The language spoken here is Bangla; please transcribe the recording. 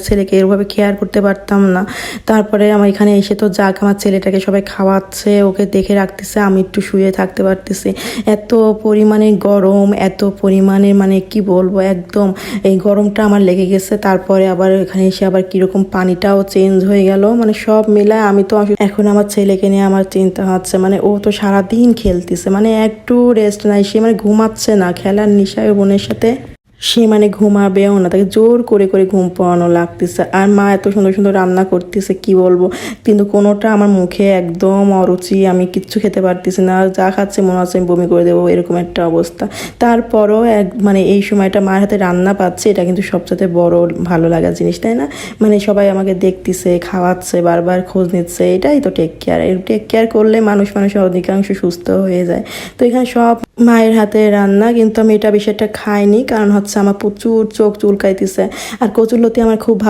ছেলেকে এরভাবে কেয়ার করতে পারতাম না। তারপরে আমার এখানে এসে তো যাক আমার ছেলেটাকে সবাই খাওয়াচ্ছে, ওকে দেখে রাখতেছে, আমি একটু শুয়ে থাকতে পারতেছি। এত পরিমাণে গরম, এত পরিমাণে মানে কি বলবো, একদম এই গরমটা আমার লেগে গেছে। তারপরে আবার এখানে এসে আবার কীরকম পানিটাও চেঞ্জ হয়ে গেল, মানে সব মিলায় আমি তো এখন আমার ছেলেকে নিয়ে আমার চিন্তা হচ্ছে। মানে ও তো সারাদিন খেলতেছে, মানে একটু রেস্ট নাই, সে মানে ঘুমাচ্ছে না, খেলার নেশায় বোনের সাথে সে মানে ঘুমাবেও না, তাকে জোর করে করে ঘুম পাড়ানো লাগতেছে। আর মা এত সুন্দর সুন্দর রান্না করতেছে কি বলবো, কিন্তু কোনোটা আমার মুখে একদম অরুচি, আমি কিচ্ছু খেতে পারতেছি না, যা খাচ্ছে মনে হচ্ছে আমি বমি করে দেবো, এরকম একটা অবস্থা। তারপরও মানে এই সময়টা মার হাতে রান্না পাচ্ছে, এটা কিন্তু সবচেয়ে বড় ভালো লাগার জিনিস, তাই না? মানে সবাই আমাকে দেখতেছে, খাওয়াচ্ছে, বারবার খোঁজ নিচ্ছে, এটাই তো টেক কেয়ার। টেক কেয়ার করলে মানুষের অধিকাংশ সুস্থ হয়ে যায়। তো এখানে সব মায়ের হাতে রান্না, কিন্তু আমি এটা বিষয়টা খাইনি, কারণ হচ্ছে আমার প্রচুর চোখ চুলকাইতেছে। আর কচুরলতি আমার খুব